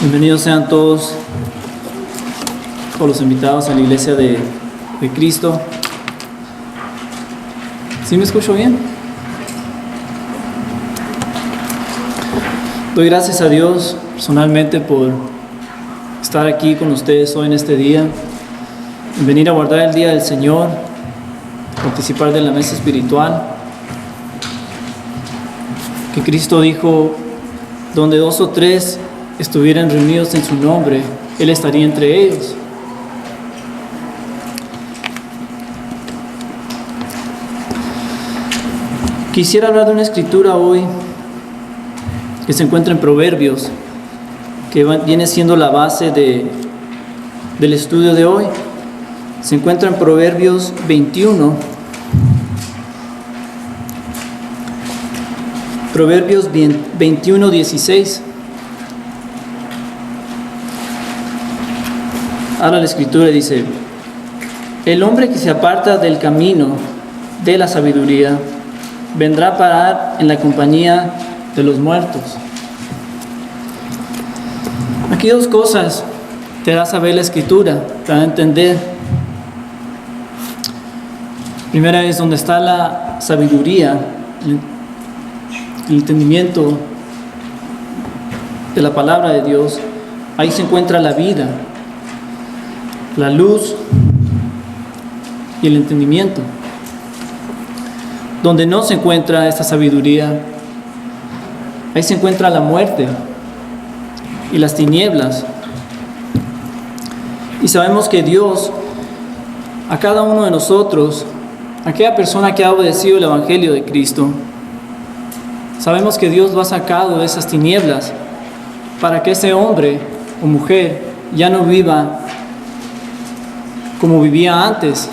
Bienvenidos sean todos los invitados a la iglesia de Cristo. ¿Sí me escucho bien? Doy gracias a Dios personalmente por estar aquí con ustedes hoy en este día, venir a guardar el día del Señor, participar de la mesa espiritual. Que Cristo dijo, donde 2 o 3 estuvieran reunidos en su nombre, Él estaría entre ellos. Quisiera hablar de una escritura hoy que se encuentra en Proverbios, que viene siendo la base del estudio de hoy. Se encuentra en Proverbios 21. Proverbios 21, 16. Ahora la escritura dice: el hombre que se aparta del camino de la sabiduría vendrá a parar en la compañía de los muertos. Aquí 2 cosas te da a saber la escritura, te da a entender. Primera es donde está la sabiduría, el entendimiento de la palabra de Dios. Ahí se encuentra la vida, la luz y el entendimiento. Donde no se encuentra esta sabiduría, ahí se encuentra la muerte y las tinieblas. Y sabemos que Dios, a cada uno de nosotros, a aquella persona que ha obedecido el Evangelio de Cristo, sabemos que Dios lo ha sacado de esas tinieblas para que ese hombre o mujer ya no viva como vivía antes,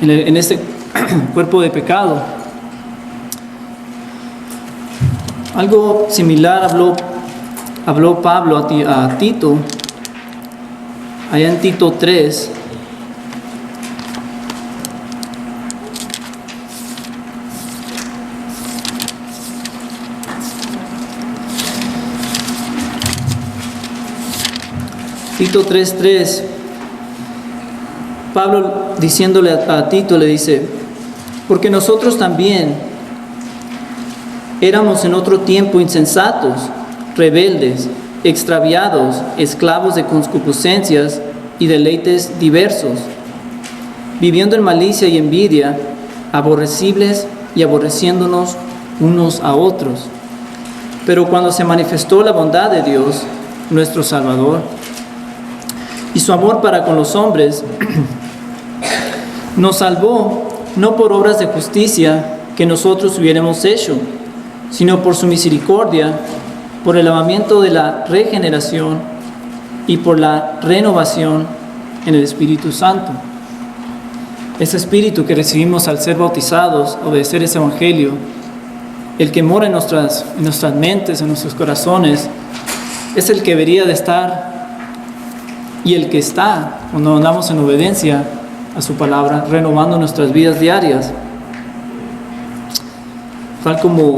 en este cuerpo de pecado. Algo similar habló Pablo a Tito, allá en Tito 3. Tito 3:3. Pablo, diciéndole a Tito, le dice: porque nosotros también éramos en otro tiempo insensatos, rebeldes, extraviados, esclavos de concupiscencias y deleites diversos, viviendo en malicia y envidia, aborrecibles y aborreciéndonos unos a otros. Pero cuando se manifestó la bondad de Dios, nuestro Salvador, y su amor para con los hombres, nos salvó no por obras de justicia que nosotros hubiéramos hecho, sino por su misericordia, por el lavamiento de la regeneración y por la renovación en el Espíritu Santo. Ese Espíritu que recibimos al ser bautizados, obedecer ese Evangelio, el que mora en nuestras mentes, en nuestros corazones, es el que debería de estar y el que está cuando andamos en obediencia a su palabra, renovando nuestras vidas diarias. Tal como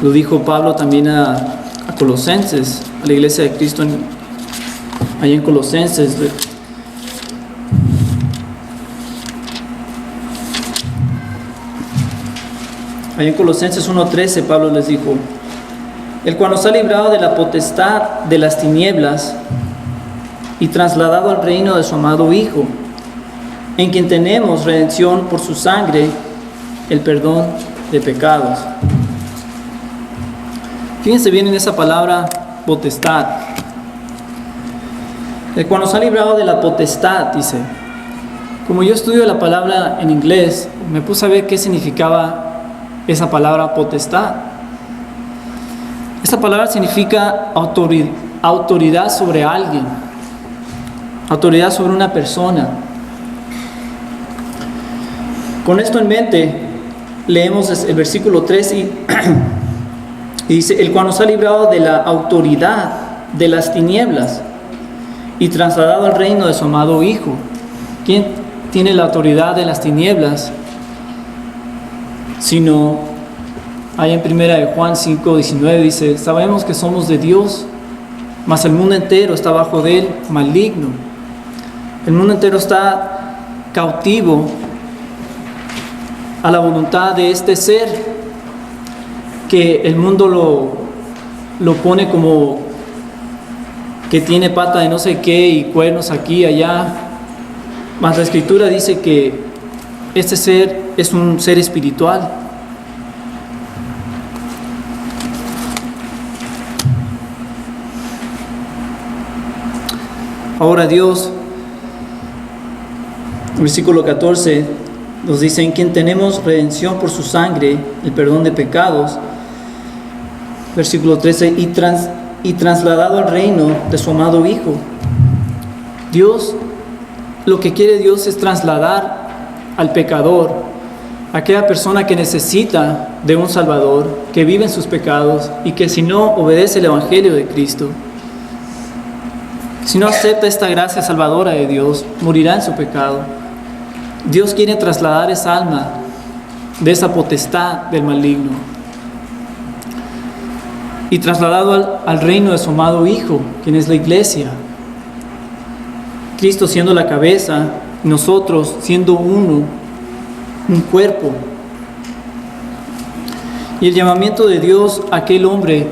lo dijo Pablo también a Colosenses, a la iglesia de Cristo allá en Colosenses. Allá en Colosenses 1:13 Pablo les dijo: el cual nos ha librado de la potestad de las tinieblas y trasladado al reino de su amado Hijo, en quien tenemos redención por su sangre, el perdón de pecados. Fíjense bien en esa palabra potestad. El cual nos ha librado de la potestad, dice. Como yo estudio la palabra en inglés, me puse a ver qué significaba esa palabra potestad. Esta palabra significa autoridad sobre alguien, autoridad sobre una persona. Con esto en mente, leemos el versículo 3 y dice: el cual nos ha librado de la autoridad de las tinieblas y trasladado al reino de su amado Hijo. ¿Quién tiene la autoridad de las tinieblas? Sino Ahí en 1 Juan 5:19 dice: sabemos que somos de Dios, mas el mundo entero está bajo del maligno. El mundo entero está cautivo a la voluntad de este ser, que el mundo lo pone como que tiene pata de no sé qué y cuernos aquí y allá. Mas la Escritura dice que este ser es un ser espiritual. Ahora Dios, versículo 14, nos dice: en quien tenemos redención por su sangre, el perdón de pecados. Versículo 13, y trasladado al reino de su amado Hijo. Dios, lo que quiere Dios es trasladar al pecador, aquella persona que necesita de un Salvador, que vive en sus pecados y que si no obedece el Evangelio de Cristo, si no acepta esta gracia salvadora de Dios, morirá en su pecado. Dios quiere trasladar esa alma de esa potestad del maligno y trasladado al reino de su amado Hijo, quien es la iglesia. Cristo siendo la cabeza, nosotros siendo uno, un cuerpo. Y el llamamiento de Dios a aquel hombre,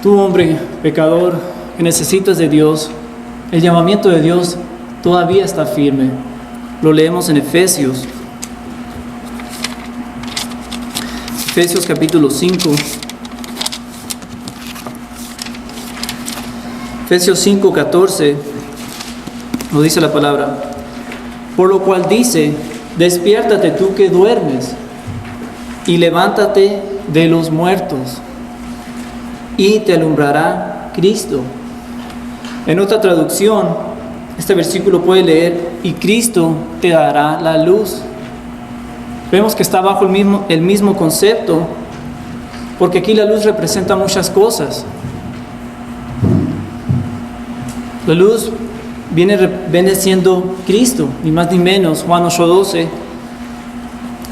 tú hombre pecador que necesitas de Dios, el llamamiento de Dios todavía está firme. Lo leemos en Efesios. Efesios capítulo 5. Efesios 5:14 nos dice la palabra: por lo cual dice: despiértate tú que duermes, y levántate de los muertos, y te alumbrará Cristo. En otra traducción, este versículo puede leer: y Cristo te dará la luz. Vemos que está bajo el mismo concepto, porque aquí la luz representa muchas cosas. La luz viene siendo Cristo, ni más ni menos. Juan 8:12,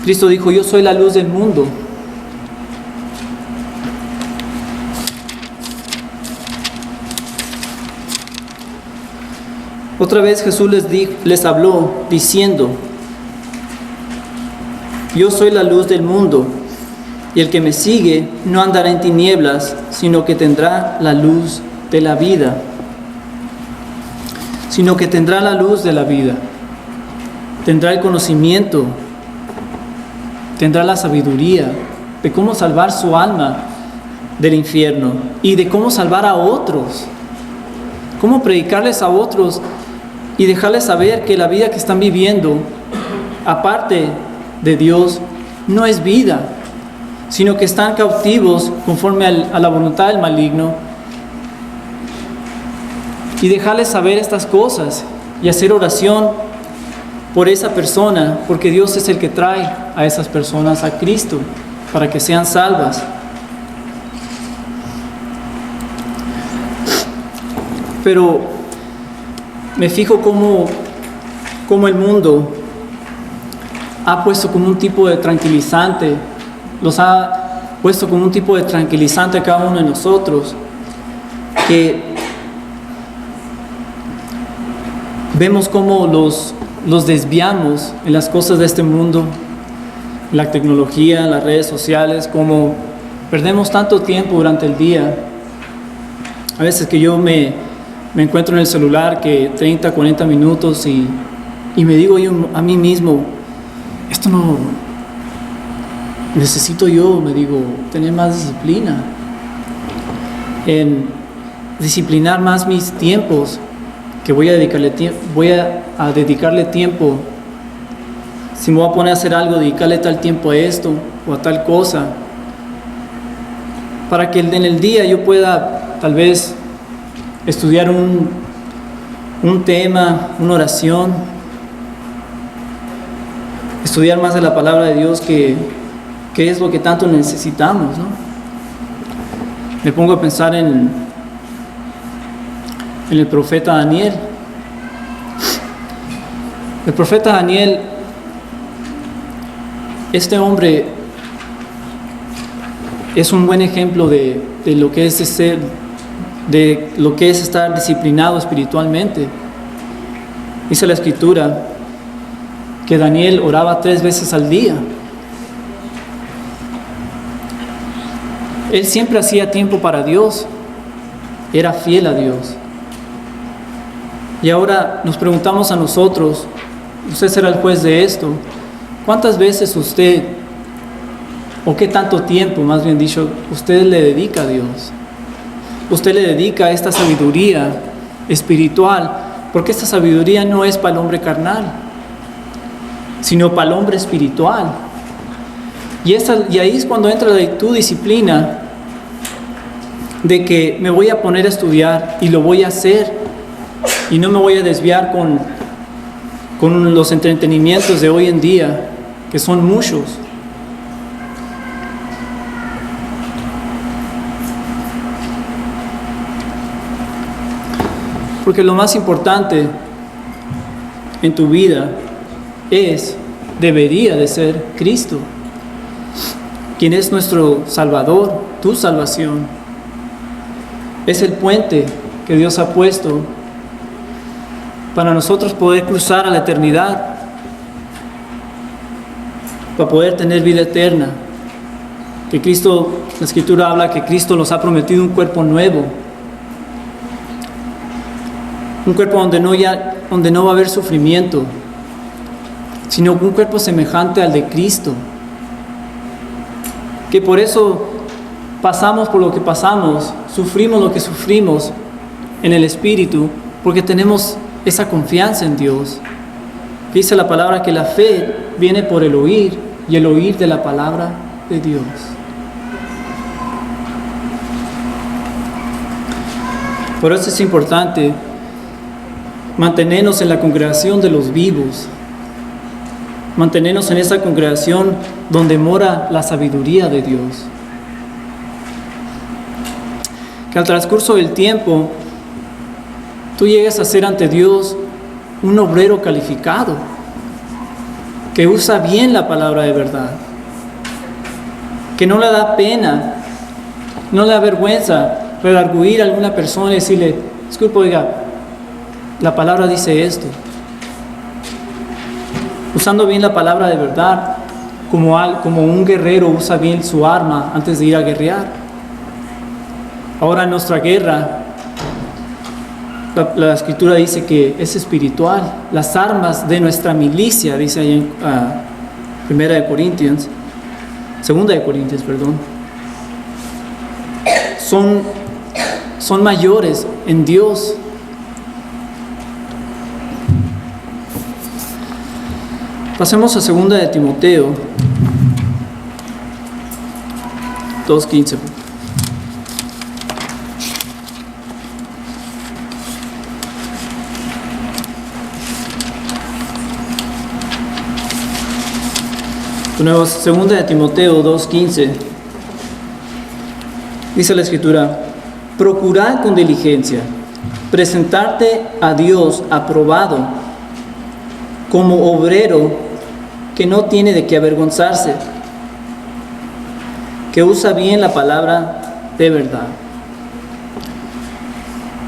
Cristo dijo: yo soy la luz del mundo. Otra vez Jesús les habló diciendo: yo soy la luz del mundo, y el que me sigue no andará en tinieblas, sino que tendrá la luz de la vida. Sino que tendrá la luz de la vida, tendrá el conocimiento, tendrá la sabiduría de cómo salvar su alma del infierno y de cómo salvar a otros, cómo predicarles a otros y dejarles saber que la vida que están viviendo, aparte de Dios, no es vida, sino que están cautivos conforme a la voluntad del maligno. Y dejarles saber estas cosas y hacer oración por esa persona, porque Dios es el que trae a esas personas a Cristo para que sean salvas. Pero me fijo cómo el mundo ha puesto como un tipo de tranquilizante, los ha puesto como un tipo de tranquilizante a cada uno de nosotros, que vemos cómo los desviamos en las cosas de este mundo, la tecnología, las redes sociales, como perdemos tanto tiempo durante el día. A veces que yo me encuentro en el celular que 30, 40 minutos y me digo yo a mí mismo: esto no necesito yo, me digo, tener más disciplina, en disciplinar más mis tiempos, que voy a dedicarle tiempo. Si me voy a poner a hacer algo, dedicarle tal tiempo a esto o a tal cosa, para que en el día yo pueda tal vez estudiar un tema, una oración, estudiar más de la palabra de Dios, que es lo que tanto necesitamos, ¿no? Me pongo a pensar en el profeta Daniel. El profeta Daniel, este hombre es un buen ejemplo de lo que es estar disciplinado espiritualmente. Dice la Escritura que Daniel oraba 3 veces al día. Él siempre hacía tiempo para Dios, era fiel a Dios. Y ahora nos preguntamos a nosotros, usted será el juez de esto, ¿cuántas veces usted, o qué tanto tiempo, más bien dicho, usted le dedica a Dios? Usted le dedica esta sabiduría espiritual, porque esta sabiduría no es para el hombre carnal, sino para el hombre espiritual. Y ahí es cuando entra tu disciplina de que me voy a poner a estudiar y lo voy a hacer y no me voy a desviar con los entretenimientos de hoy en día, que son muchos. Porque lo más importante en tu vida debería de ser Cristo, quien es nuestro Salvador, tu salvación. Es el puente que Dios ha puesto para nosotros poder cruzar a la eternidad, para poder tener vida eterna. Que Cristo, la Escritura habla que Cristo nos ha prometido un cuerpo nuevo, un cuerpo donde no va a haber sufrimiento, sino un cuerpo semejante al de Cristo. Que por eso pasamos por lo que pasamos, sufrimos lo que sufrimos en el Espíritu, porque tenemos esa confianza en Dios. Dice la palabra que la fe viene por el oír, y el oír de la palabra de Dios. Por eso es importante mantenernos en la congregación de los vivos, mantenernos en esa congregación donde mora la sabiduría de Dios. Que al transcurso del tiempo tú llegues a ser ante Dios un obrero calificado, que usa bien la palabra de verdad, que no le da pena, no le da vergüenza redarguir a alguna persona y decirle: disculpe, oiga, la palabra dice esto. Usando bien la palabra de verdad, como un guerrero usa bien su arma antes de ir a guerrear. Ahora en nuestra guerra, la Escritura dice que es espiritual. Las armas de nuestra milicia, dice ahí en 2 de Corintios, son mayores en Dios. Pasemos a 2 de Timoteo 2:15. De nuevo, 2 de Timoteo 2:15. Dice la Escritura: procurad con diligencia presentarte a Dios aprobado, como obrero que no tiene de qué avergonzarse, que usa bien la palabra de verdad.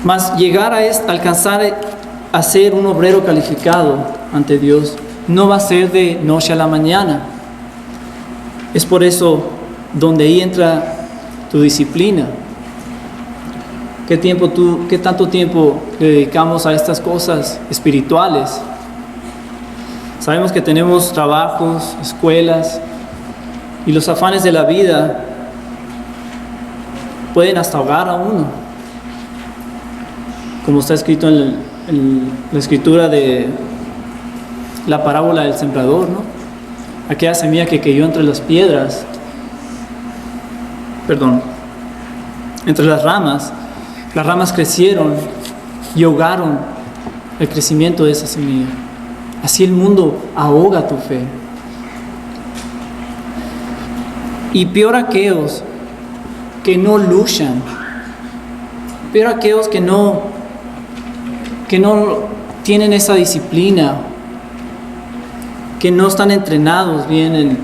Mas llegar a alcanzar a ser un obrero calificado ante Dios no va a ser de noche a la mañana. Es por eso donde ahí entra tu disciplina. ¿Qué tanto tiempo le dedicamos a estas cosas espirituales? Sabemos que tenemos trabajos, escuelas, y los afanes de la vida pueden hasta ahogar a uno. Como está escrito en la Escritura de la parábola del sembrador, ¿no? Aquella semilla que cayó entre las piedras, entre las ramas crecieron y ahogaron el crecimiento de esa semilla. Así el mundo ahoga tu fe. Y peor aquellos que no luchan, peor aquellos que no tienen esa disciplina, que no están entrenados bien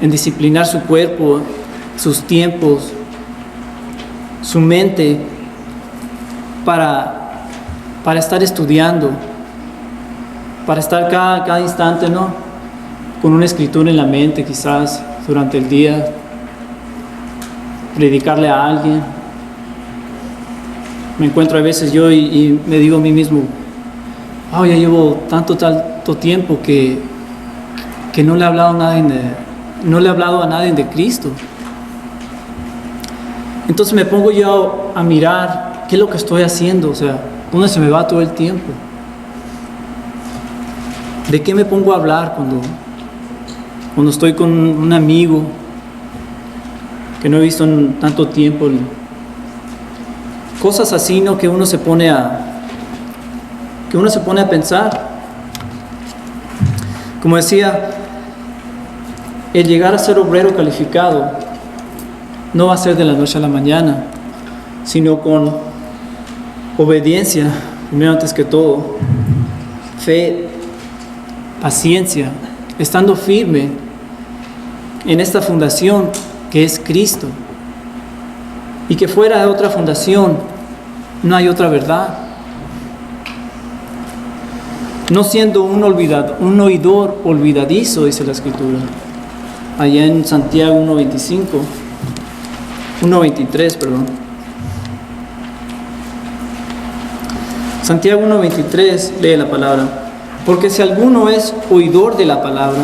en disciplinar su cuerpo, sus tiempos, su mente para estar estudiando, para estar cada instante, ¿no?, con una escritura en la mente, quizás durante el día, predicarle a alguien. Me encuentro a veces yo y me digo a mí mismo, ya llevo tanto tiempo que no le he hablado a nadie de Cristo. Entonces me pongo yo a mirar qué es lo que estoy haciendo, o sea, dónde se me va todo el tiempo. ¿De qué me pongo a hablar cuando estoy con un amigo que no he visto en tanto tiempo? Cosas así, ¿no?, que uno se pone a pensar. Como decía, el llegar a ser obrero calificado no va a ser de la noche a la mañana, sino con obediencia, primero antes que todo, fe, paciencia, estando firme en esta fundación que es Cristo, y que fuera de otra fundación no hay otra verdad. No siendo un oidor olvidadizo, dice la Escritura, allá en Santiago 1:23, perdón. Santiago 1:23 lee la palabra: porque si alguno es oidor de la palabra,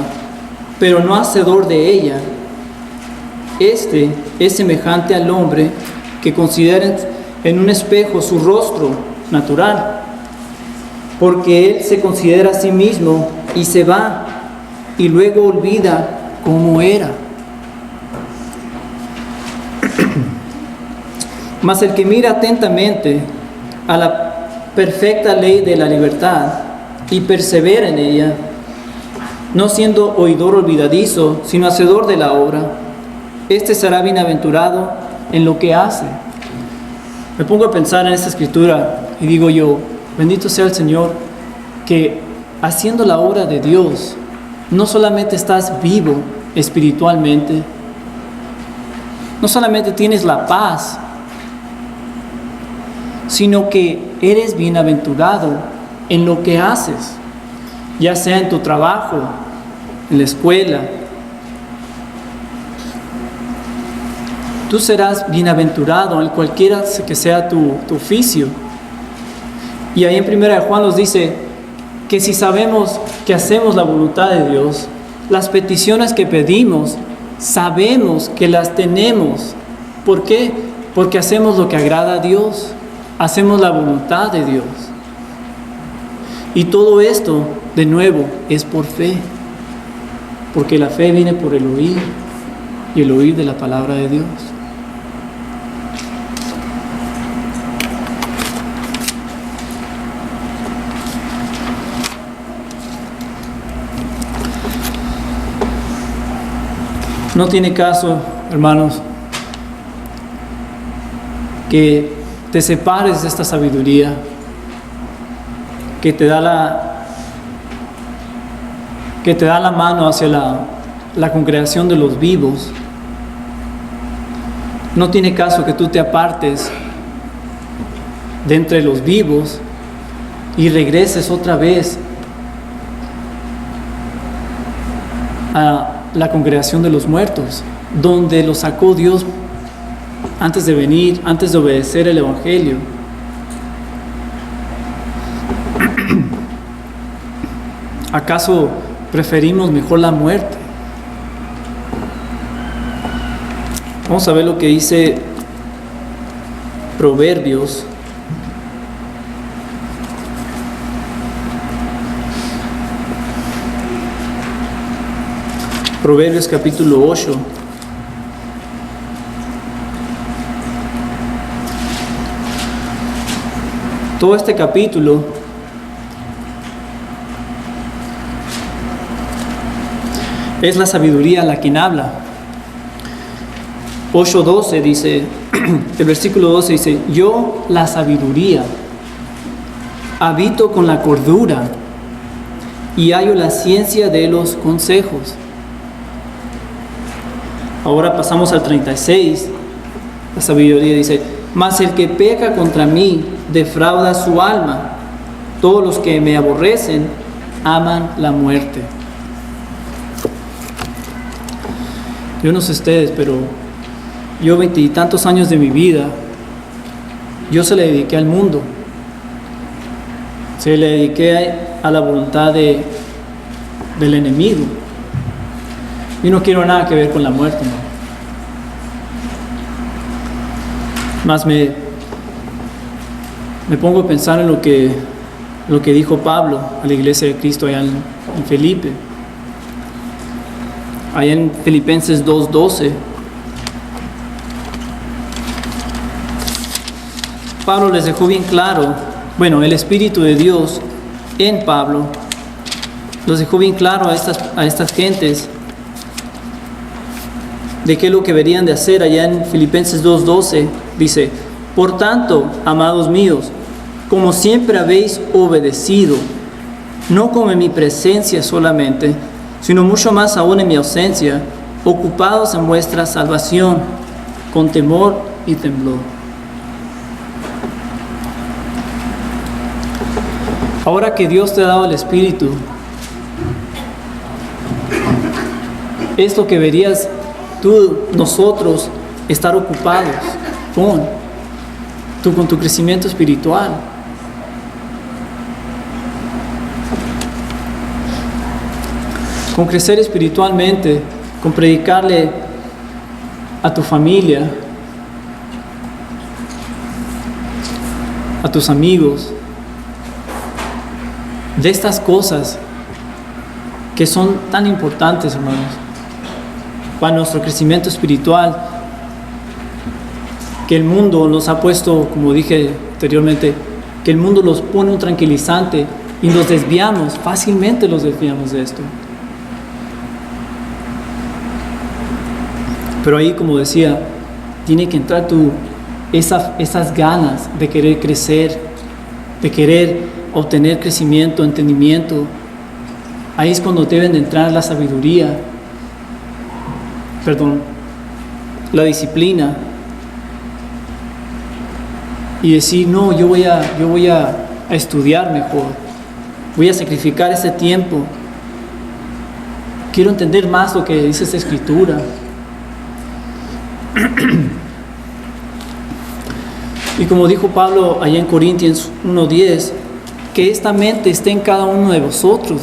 pero no hacedor de ella, este es semejante al hombre que considera en un espejo su rostro natural, porque él se considera a sí mismo y se va, y luego olvida cómo era. Mas el que mira atentamente a la perfecta ley de la libertad y persevera en ella, no siendo oidor olvidadizo, sino hacedor de la obra, este será bienaventurado en lo que hace. Me pongo a pensar en esta escritura y digo yo, bendito sea el Señor, que haciendo la obra de Dios, no solamente estás vivo espiritualmente, no solamente tienes la paz, sino que eres bienaventurado en lo que haces, ya sea en tu trabajo, en la escuela. Tú serás bienaventurado en cualquiera que sea tu oficio. Y ahí en 1 Juan nos dice que si sabemos que hacemos la voluntad de Dios, las peticiones que pedimos, sabemos que las tenemos. ¿Por qué? Porque hacemos lo que agrada a Dios, hacemos la voluntad de Dios. Y todo esto, de nuevo, es por fe, porque la fe viene por el oír, y el oír de la palabra de Dios. No tiene caso, hermanos, que te separes de esta sabiduría que te da la mano hacia la congregación de los vivos. No tiene caso que tú te apartes de entre los vivos y regreses otra vez a la congregación de los muertos, donde los sacó Dios antes de venir, antes de obedecer el Evangelio. ¿Acaso preferimos mejor la muerte? Vamos a ver lo que dice Proverbios. Proverbios capítulo 8. Todo este capítulo es la sabiduría la quien habla. 8:12 dice, el versículo 12 dice: yo, la sabiduría, habito con la cordura y hallo la ciencia de los consejos. Ahora pasamos al 36. La sabiduría dice: mas el que peca contra mí defrauda su alma. Todos los que me aborrecen aman la muerte. Yo no sé ustedes, pero yo 20 y tantos años de mi vida, yo se le dediqué al mundo. Se le dediqué a la voluntad del enemigo. Yo no quiero nada que ver con la muerte, no. Más me pongo a pensar en lo que dijo Pablo a la iglesia de Cristo allá en Filipe. Allá en Filipenses 2:12. Pablo les dejó bien claro, el Espíritu de Dios en Pablo los dejó bien claro a estas gentes de qué es lo que deberían de hacer. Allá en Filipenses 2:12 dice: por tanto, amados míos, como siempre habéis obedecido, no como en mi presencia solamente, sino mucho más aún en mi ausencia, ocupados en vuestra salvación, con temor y temblor. Ahora que Dios te ha dado el Espíritu, es lo que deberías nosotros estar ocupados con tu crecimiento espiritual. Con crecer espiritualmente, con predicarle a tu familia, a tus amigos, de estas cosas que son tan importantes, hermanos, para nuestro crecimiento espiritual, que el mundo nos ha puesto, como dije anteriormente, que el mundo nos pone un tranquilizante y nos desviamos, fácilmente nos desviamos de esto. Pero ahí, como decía, tiene que entrar esas ganas de querer crecer, de querer obtener crecimiento, entendimiento. Ahí es cuando deben de entrar la sabiduría, la disciplina, y decir: no, yo voy a estudiar mejor, voy a sacrificar ese tiempo, quiero entender más lo que dice esta escritura. Y como dijo Pablo allá en Corintios 1:10, que esta mente esté en cada uno de vosotros.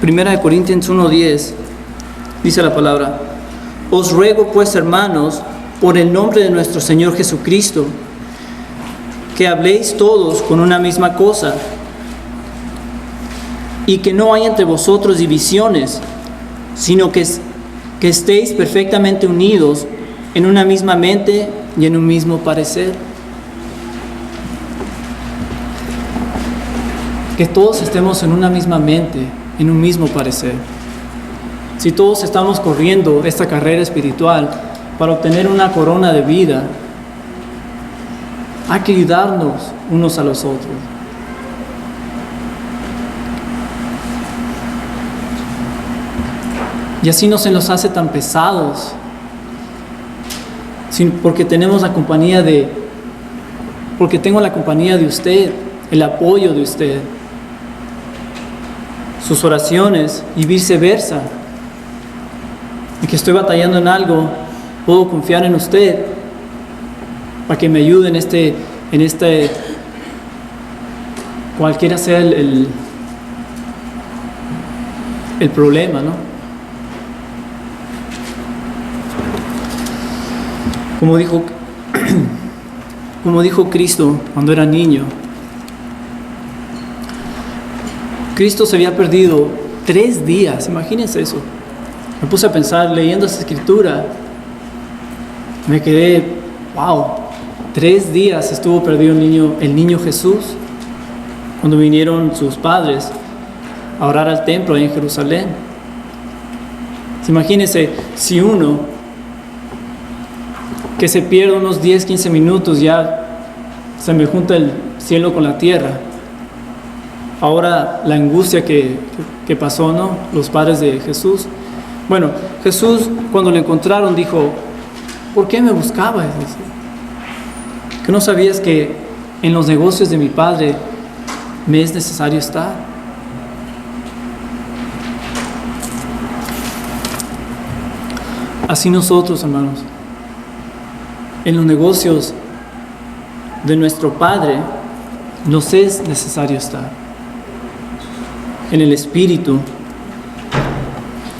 1 Corintios 1:10 dice la palabra: os ruego pues, hermanos, por el nombre de nuestro Señor Jesucristo, que habléis todos con una misma cosa, y que no haya entre vosotros divisiones, sino que estéis perfectamente unidos en una misma mente y en un mismo parecer. Que todos estemos en una misma mente, en un mismo parecer. Si todos estamos corriendo esta carrera espiritual para obtener una corona de vida, hay que ayudarnos unos a los otros. Y así no se nos hace tan pesados, porque tenemos porque tengo la compañía de usted, el apoyo de usted, sus oraciones y viceversa. Y que estoy batallando en algo, puedo confiar en usted para que me ayude en este cualquiera sea el problema, ¿no? Como dijo Cristo cuando era niño, Cristo se había perdido 3 días, imagínense eso. Me puse a pensar, leyendo esa escritura, me quedé, wow, 3 días estuvo perdido el niño Jesús, cuando vinieron sus padres a orar al templo ahí en Jerusalén. Imagínense, si uno que se pierde unos 10, 15 minutos, ya se me junta el cielo con la tierra. ahora la angustia que pasó, ¿no? Los padres de Jesús. Bueno, Jesús cuando lo encontraron dijo, ¿por qué me buscabas? ¿Que no sabías que en los negocios de mi Padre me es necesario estar? Así nosotros, hermanos, en los negocios de nuestro Padre nos es necesario estar. En el Espíritu,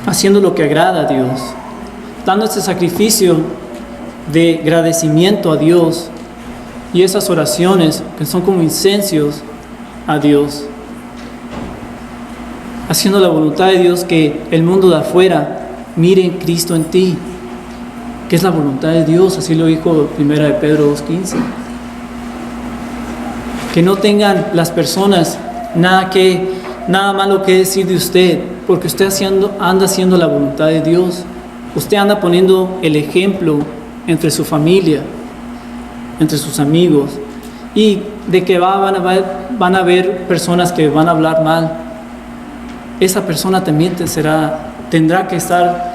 haciendo lo que agrada a Dios, dando este sacrificio de agradecimiento a Dios y esas oraciones que son como incensios a Dios, haciendo la voluntad de Dios, que el mundo de afuera mire en Cristo en ti, que es la voluntad de Dios. Así lo dijo 1 de Pedro 2:15. Que no tengan las personas nada malo que decir de usted, porque usted anda haciendo la voluntad de Dios. Usted anda poniendo el ejemplo entre su familia, entre sus amigos, y de que van a haber personas que van a hablar mal. Esa persona también tendrá que estar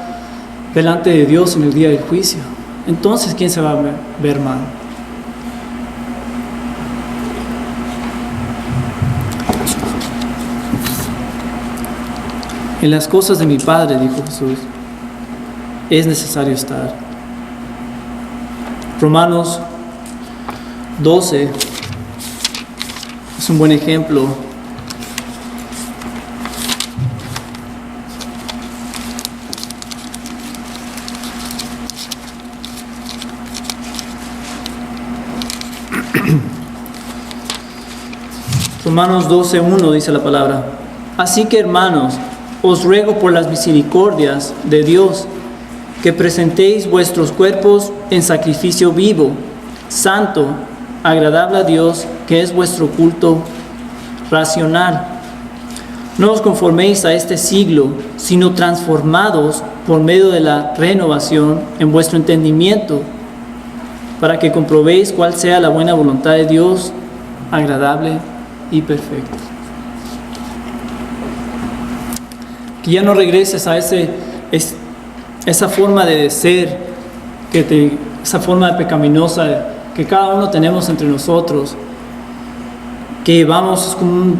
delante de Dios en el día del juicio. Entonces, ¿quién se va a ver mal? En las cosas de mi Padre, dijo Jesús, es necesario estar. Romanos 12 es un buen ejemplo. Romanos 12:1 dice la palabra: así que, hermanos, os ruego por las misericordias de Dios que presentéis vuestros cuerpos en sacrificio vivo, santo, agradable a Dios, que es vuestro culto racional. No os conforméis a este siglo, sino transformados por medio de la renovación en vuestro entendimiento, para que comprobéis cuál sea la buena voluntad de Dios, agradable y perfecta. Que ya no regreses a esa forma de ser, esa forma pecaminosa que cada uno tenemos entre nosotros, que vamos como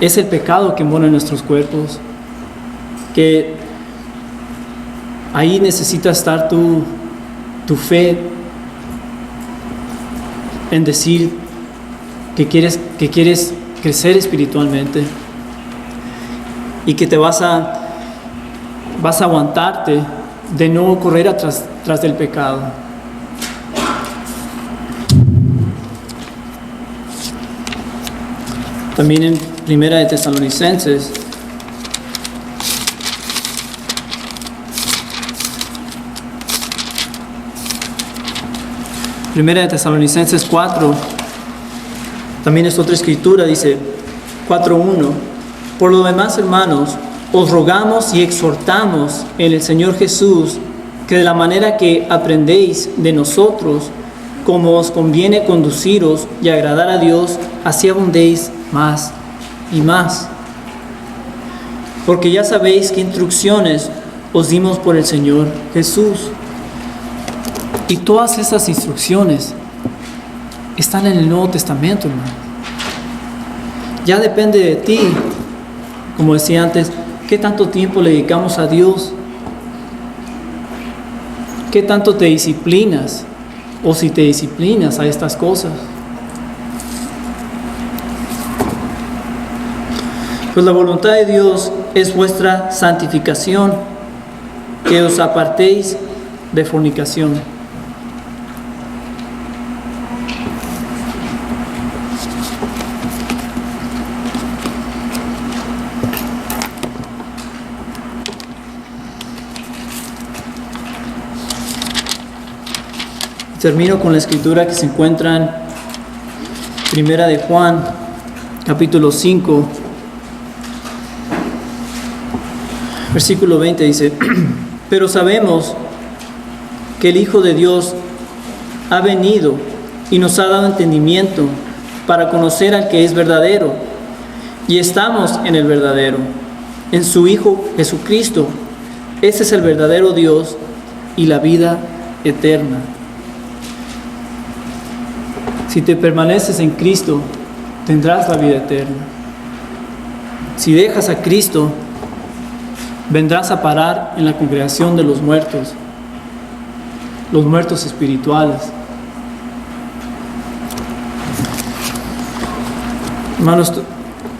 es el pecado que mora en nuestros cuerpos, que ahí necesita estar tu fe en decir que quieres crecer espiritualmente, y que te vas a aguantarte de no correr tras del pecado. También en 1 de Tesalonicenses, Primera de Tesalonicenses 4, también es otra escritura, dice 4:1: por lo demás, hermanos, os rogamos y exhortamos en el Señor Jesús que de la manera que aprendéis de nosotros, como os conviene conduciros y agradar a Dios, así abundéis más y más. Porque ya sabéis qué instrucciones os dimos por el Señor Jesús. Y todas esas instrucciones están en el Nuevo Testamento, hermano. Ya depende de ti, como decía antes, ¿qué tanto tiempo le dedicamos a Dios? ¿Qué tanto te disciplinas? O si te disciplinas a estas cosas. Pues la voluntad de Dios es vuestra santificación, que os apartéis de fornicación. Termino con la escritura que se encuentra en Primera de Juan, capítulo 5, versículo 20, dice: pero sabemos que el Hijo de Dios ha venido y nos ha dado entendimiento para conocer al que es verdadero. Y estamos en el verdadero, en su Hijo Jesucristo. Ese es el verdadero Dios y la vida eterna. Si te permaneces en Cristo, tendrás la vida eterna. Si dejas a Cristo, vendrás a parar en la congregación de los muertos espirituales. Hermanos,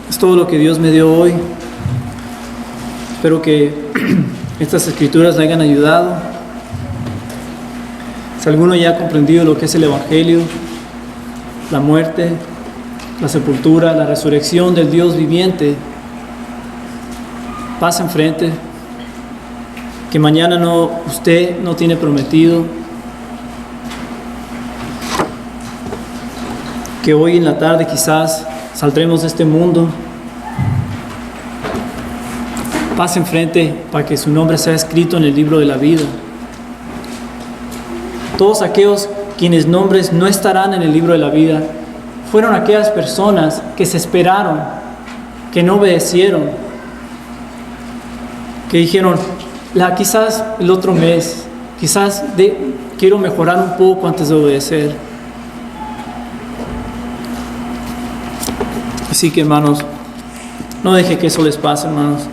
es todo lo que Dios me dio hoy. Espero que estas escrituras le hayan ayudado. Si alguno ya ha comprendido lo que es el Evangelio, la muerte, la sepultura, la resurrección del Dios viviente, pasa enfrente, que mañana usted no tiene prometido, que hoy en la tarde quizás saldremos de este mundo. Pase enfrente para que su nombre sea escrito en el libro de la vida. Todos aquellos quienes nombres no estarán en el libro de la vida fueron aquellas personas que se esperaron, que no obedecieron, que dijeron, quizás el otro mes, quizás quiero mejorar un poco antes de obedecer. Así que, hermanos, no deje que eso les pase, hermanos.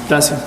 Gracias.